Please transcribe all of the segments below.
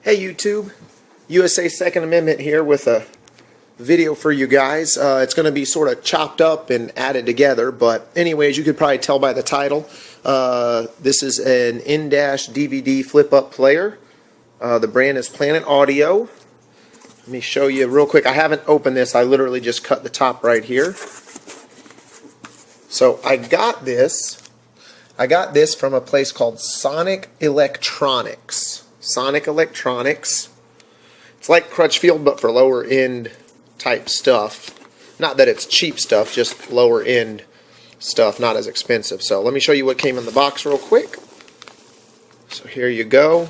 Hey YouTube, USA Second Amendment here with a video for you guys. It's going to be sort of chopped up and added together, but anyways, you could probably tell by the title. This is an in-dash DVD flip-up player. The brand is Planet Audio. Let me show you real quick. I haven't opened this. I literally just cut the top right here. So I got this from a place called Sonic Electronics. Sonic Electronics. It's like Crutchfield, but for lower end type stuff. Not that it's cheap stuff, just lower end stuff, not as expensive. So let me show you what came in the box real quick. So here you go,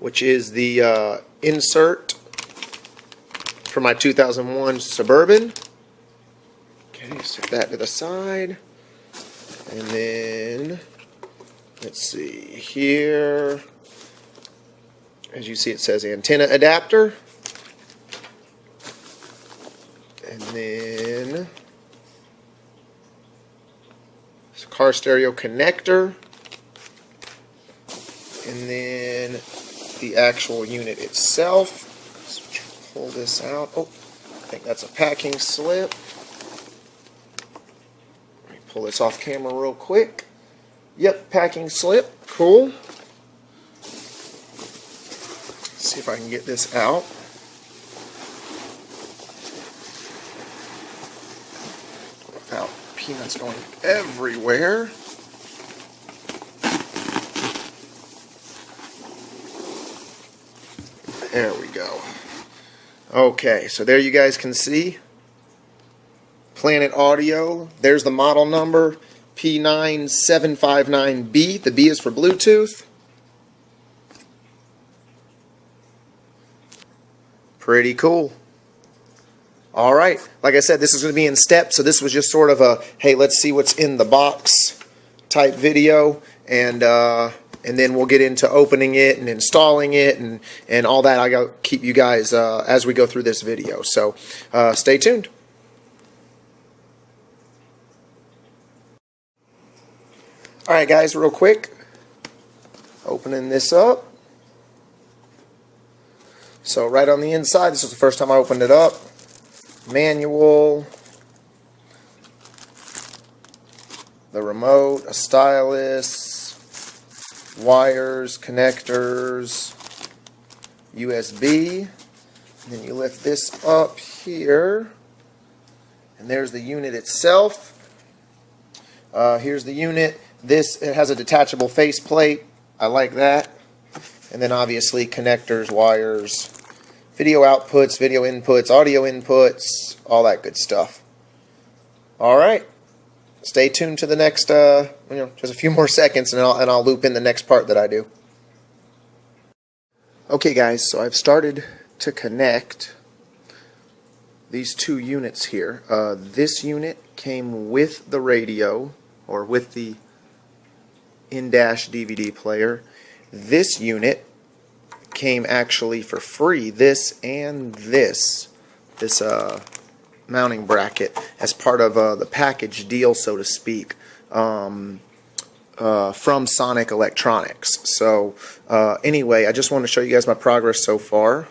which is the insert for my 2001 Suburban. Okay, set that to the side. And then, let's see here. As you see, it says antenna adapter. And then it's a car stereo connector. And then the actual unit itself. Let's pull this out. Oh, I think that's a packing slip. Let me pull this off camera real quick. Yep, packing slip. Cool. See if I can get this out. Without peanuts going everywhere. There we go. Okay, so there you guys can see Planet Audio. There's the model number, P9759B. The B is for Bluetooth. Pretty cool. Alright, like I said, this is going to be in steps, so this was just sort of a, hey, let's see what's in the box type video, and then we'll get into opening it and installing it and all that. I got to keep you guys as we go through this video, so stay tuned. Alright guys, real quick, opening this up. So right on the inside, this is the first time I opened it up. Manual, the remote, a stylus, wires, connectors, USB. And then you lift this up here, and there's the unit itself. Here's the unit. It has a detachable faceplate. I like that. And then obviously connectors, wires, video outputs, video inputs, audio inputs, all that good stuff. Alright, stay tuned to the next, just a few more seconds and I'll loop in the next part that I do. Okay guys, so I've started to connect these two units here. This unit came with the radio, or with the in-dash DVD player. This unit came actually for free, this and this mounting bracket, as part of the package deal, so to speak, from Sonic Electronics. So anyway, I just want to show you guys my progress so far.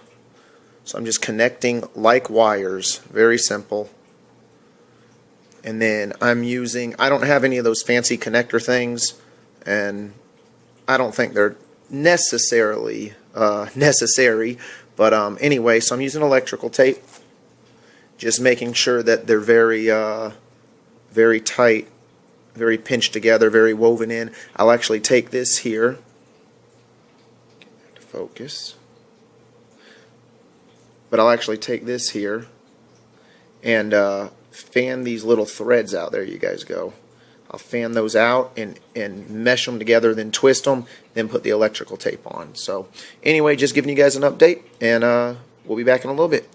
So I'm just connecting like wires, very simple. And then I don't have any of those fancy connector things, and I don't think they're necessarily necessary, but anyway, so I'm using electrical tape, just making sure that they're very tight, very pinched together, very woven in. I'll actually take this here to focus, but I'll actually take this here and fan these little threads out. There you guys go. I'll fan those out and mesh them together, then twist them, then put the electrical tape on. So anyway, just giving you guys an update, and we'll be back in a little bit.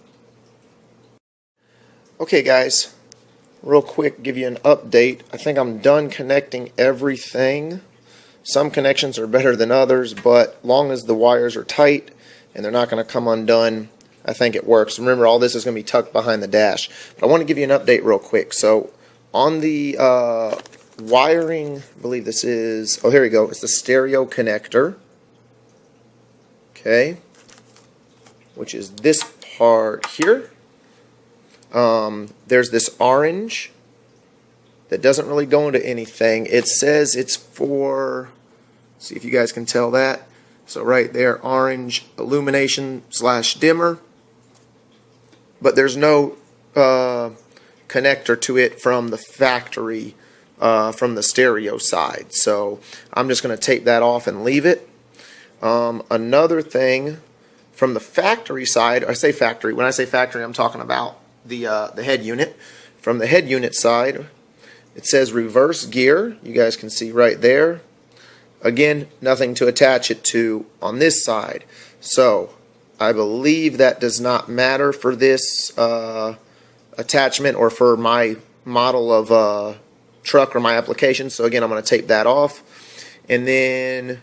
Okay guys, real quick, give you an update. I think I'm done connecting everything. Some connections are better than others, but long as the wires are tight and they're not going to come undone, I think it works. Remember, all this is going to be tucked behind the dash. But I want to give you an update real quick. So on the wiring, I believe this is, oh here we go, it's the stereo connector. okay, which is this part here. There's this orange that doesn't really go into anything. It says it's for, see if you guys can tell that. So right there, orange illumination / dimmer, but there's no connector to it from the factory, from the stereo side. So I'm just going to tape that off and leave it. Another thing from the factory side, I say factory, when I say factory I'm talking about the head unit. From the head unit side, it says reverse gear. You guys can see right there. Again, nothing to attach it to on this side. So I believe that does not matter for this attachment or for my model of truck or my application. So again, I'm going to tape that off. And then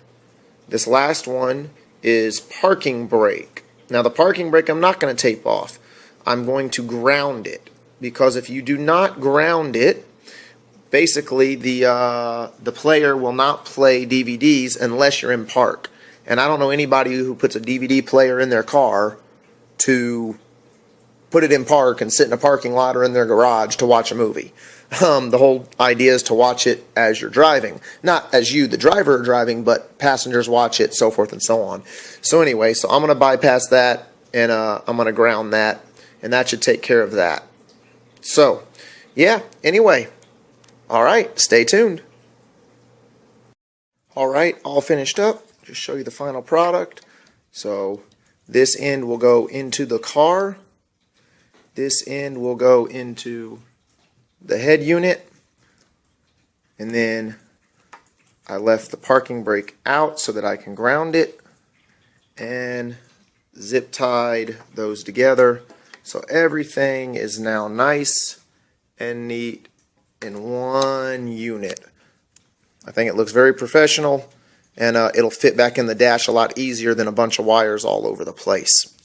this last one is parking brake. Now the parking brake I'm not going to tape off. I'm going to ground it, because if you do not ground it, basically the player will not play DVDs unless you're in park. And I don't know anybody who puts a DVD player in their car to put it in park and sit in a parking lot or in their garage to watch a movie. The whole idea is to watch it as you're driving. Not as you, the driver, are driving, but passengers watch it, so forth and so on. So anyway, so I'm going to bypass that, and I'm going to ground that, and that should take care of that. So, yeah, anyway. All right, stay tuned. All right, all finished up. Just show you the final product. So this end will go into the car. This end will go into the head unit. And then I left the parking brake out so that I can ground it. And zip tied those together. So everything is now nice and neat in one unit. I think it looks very professional, and it'll fit back in the dash a lot easier than a bunch of wires all over the place.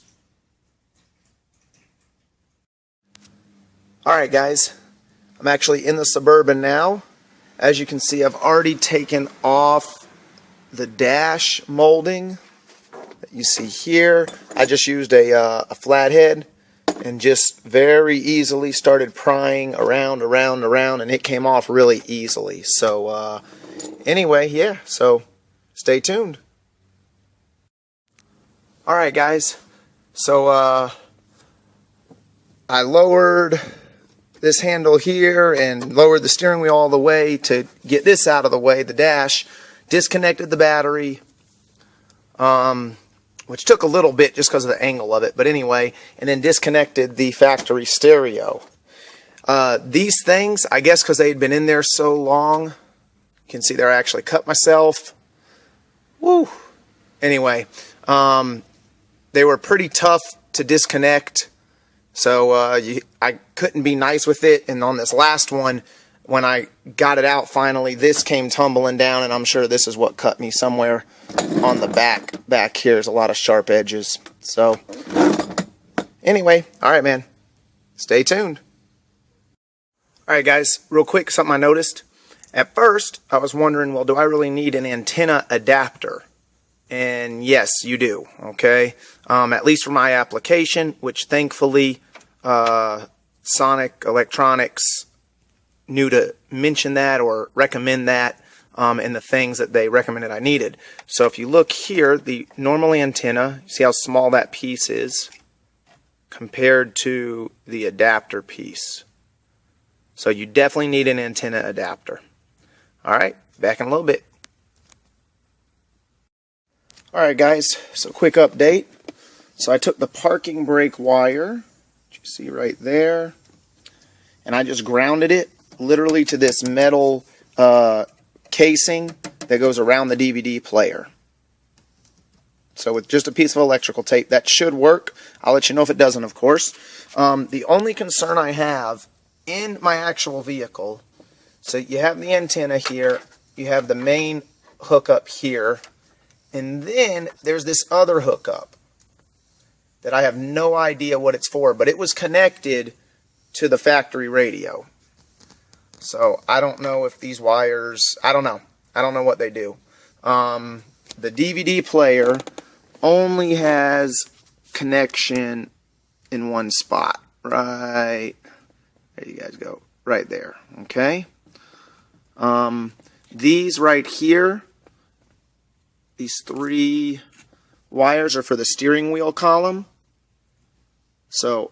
Alright guys, I'm actually in the Suburban now. As you can see, I've already taken off the dash molding that you see here. I just used a flathead and just very easily started prying around, and it came off really easily. So anyway, yeah, so stay tuned. Alright guys, so I lowered this handle here and lowered the steering wheel all the way to get this out of the way, the dash, disconnected the battery, which took a little bit just because of the angle of it, but anyway, and then disconnected the factory stereo. These things, I guess because they had been in there so long, you can see there I actually cut myself. Woo! Anyway, they were pretty tough to disconnect, so I couldn't be nice with it, and on this last one, when I got it out finally, this came tumbling down, and I'm sure this is what cut me somewhere on the back here. There's a lot of sharp edges. So anyway, alright man, stay tuned. Alright guys, real quick, something I noticed. At first, I was wondering, well, do I really need an antenna adapter? And yes, you do, okay? At least for my application, which thankfully Sonic Electronics knew to mention that or recommend that in the things that they recommended I needed. So if you look here, the normal antenna, see how small that piece is compared to the adapter piece. So you definitely need an antenna adapter. Alright, back in a little bit. Alright guys, so quick update. So I took the parking brake wire, which you see right there, and I just grounded it literally to this metal casing that goes around the DVD player. So with just a piece of electrical tape, that should work. I'll let you know if it doesn't, of course. The only concern I have in my actual vehicle, so you have the antenna here, you have the main hookup here, and then there's this other hookup that I have no idea what it's for, but it was connected to the factory radio. So I don't know if these wires, I don't know what they do. The DVD player only has connection in one spot. Right there you guys go. Right there. Okay. These right here, these 3 wires are for the steering wheel column. So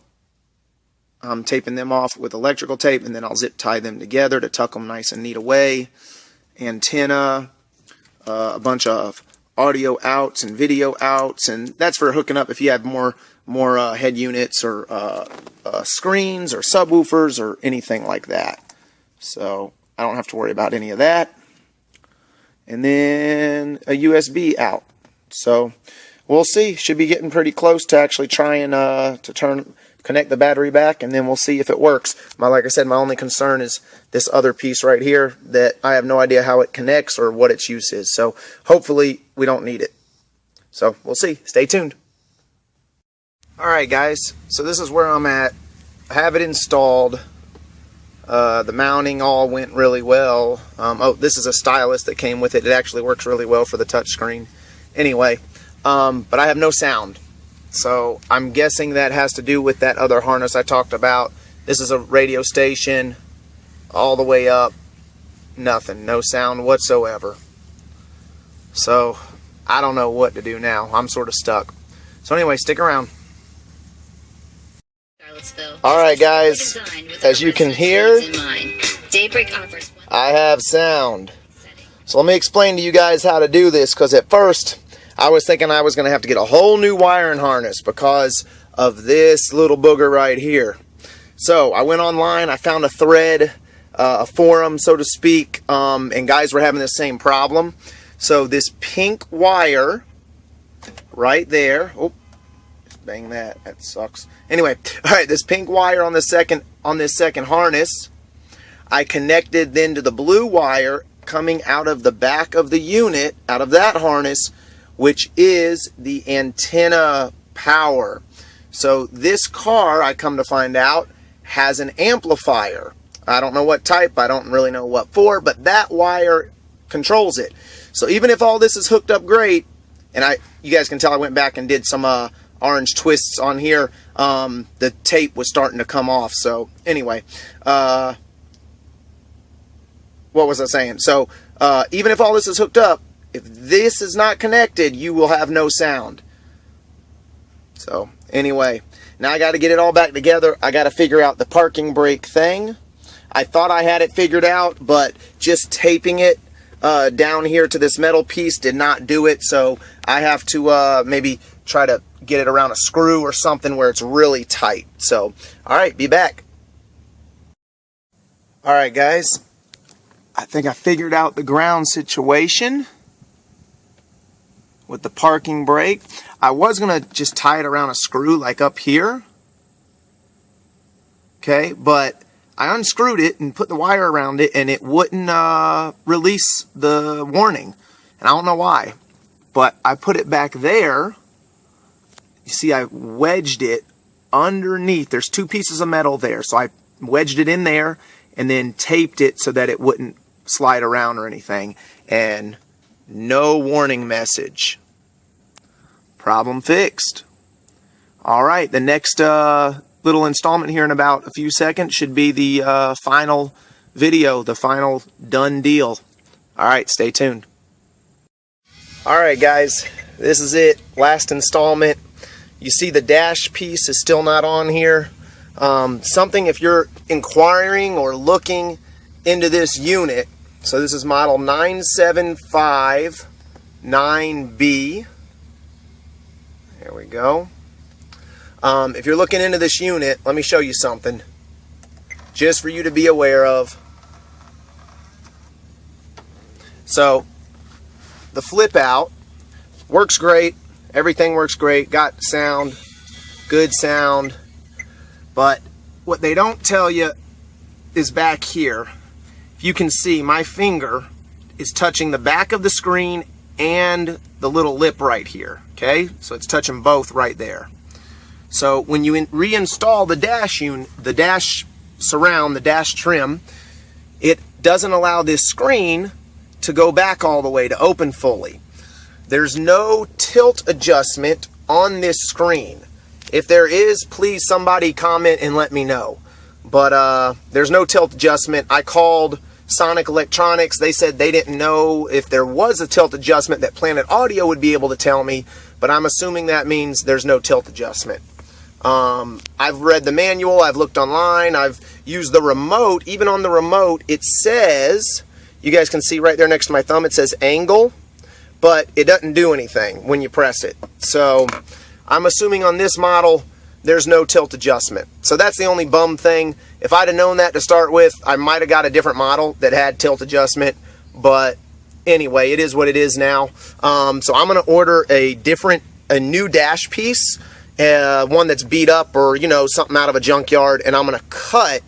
I'm taping them off with electrical tape, and then I'll zip tie them together to tuck them nice and neat away. Antenna, a bunch of audio outs and video outs, and that's for hooking up if you have more head units or screens or subwoofers or anything like that. So I don't have to worry about any of that. And then a USB out. So we'll see. Should be getting pretty close to actually trying to connect the battery back, and then we'll see if it works. Like I said, my only concern is this other piece right here that I have no idea how it connects or what its use is. So hopefully we don't need it. So we'll see. Stay tuned. Alright guys, so this is where I'm at. I have it installed. The mounting all went really well. Oh, this is a stylus that came with it. It actually works really well for the touchscreen. Anyway, but I have no sound. So I'm guessing that has to do with that other harness I talked about. This is a radio station all the way up. Nothing. No sound whatsoever. So I don't know what to do now. I'm sort of stuck. So anyway, stick around. Alright guys, as you can hear, I have sound. So let me explain to you guys how to do this, because at first I was thinking I was going to have to get a whole new wiring harness because of this little booger right here. So I went online, I found a thread, a forum so to speak, and guys were having the same problem. So this pink wire right there, oh, bang that sucks. Anyway, alright, this pink wire on this second harness, I connected then to the blue wire coming out of the back of the unit, out of that harness, which is the antenna power. So this car, I come to find out, has an amplifier. I don't know what type, I don't really know what for, but that wire controls it. So even if all this is hooked up great, and you guys can tell I went back and did some orange twists on here, the tape was starting to come off. So anyway, what was I saying? So even if all this is hooked up, if this is not connected, you will have no sound. So anyway, now I got to get it all back together. I got to figure out the parking brake thing. I thought I had it figured out, but just taping it down here to this metal piece did not do it. So I have to maybe try to get it around a screw or something where it's really tight. So, alright, be back. Alright guys, I think I figured out the ground situation with the parking brake. I was going to just tie it around a screw like up here. Okay, but I unscrewed it and put the wire around it and it wouldn't release the warning. And I don't know why. But I put it back there. You see, I wedged it underneath. There's 2 pieces of metal there. So I wedged it in there and then taped it so that it wouldn't slide around or anything. And no warning message. Problem fixed. Alright, the next little installment here in about a few seconds should be the final video, the final done deal. Alright, stay tuned. Alright guys, this is it. Last installment. You see the dash piece is still not on here. Something if you're inquiring or looking into this unit. So this is model 9759B. There we go. If you're looking into this unit, let me show you something just for you to be aware of. So the flip out works great. Everything works great. Got sound, good sound. But what they don't tell you is back here. If you can see, my finger is touching the back of the screen and the little lip right here. Okay, so it's touching both right there. So when you reinstall the dash surround, the dash trim, it doesn't allow this screen to go back all the way to open fully. there's no tilt adjustment on this screen. If there is, please somebody comment and let me know. But there's no tilt adjustment. I called Sonic Electronics. They said they didn't know if there was a tilt adjustment, that Planet Audio would be able to tell me, but I'm assuming that means there's no tilt adjustment. I've read the manual, I've looked online, I've used the remote. Even on the remote, it says, you guys can see right there next to my thumb, it says angle, but it doesn't do anything when you press it. So I'm assuming on this model, there's no tilt adjustment. So that's the only bum thing. If I'd have known that to start with, I might have got a different model that had tilt adjustment. But anyway, it is what it is now. So I'm going to order a new dash piece, one that's beat up or, you know, something out of a junkyard. And I'm going to cut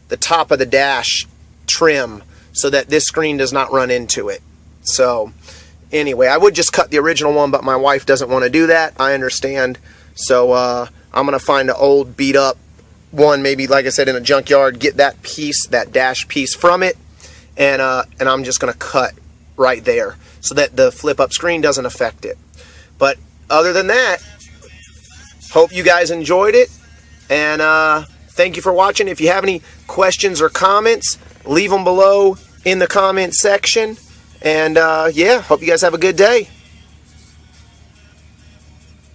the top of the dash trim so that this screen does not run into it. So anyway, I would just cut the original one, but my wife doesn't want to do that. I understand. So I'm going to find an old beat up one, maybe like I said, in a junkyard, get that piece, that dash piece from it, and I'm just going to cut right there so that the flip up screen doesn't affect it. But other than that, hope you guys enjoyed it, and thank you for watching. If you have any questions or comments, leave them below in the comment section. And yeah, hope you guys have a good day.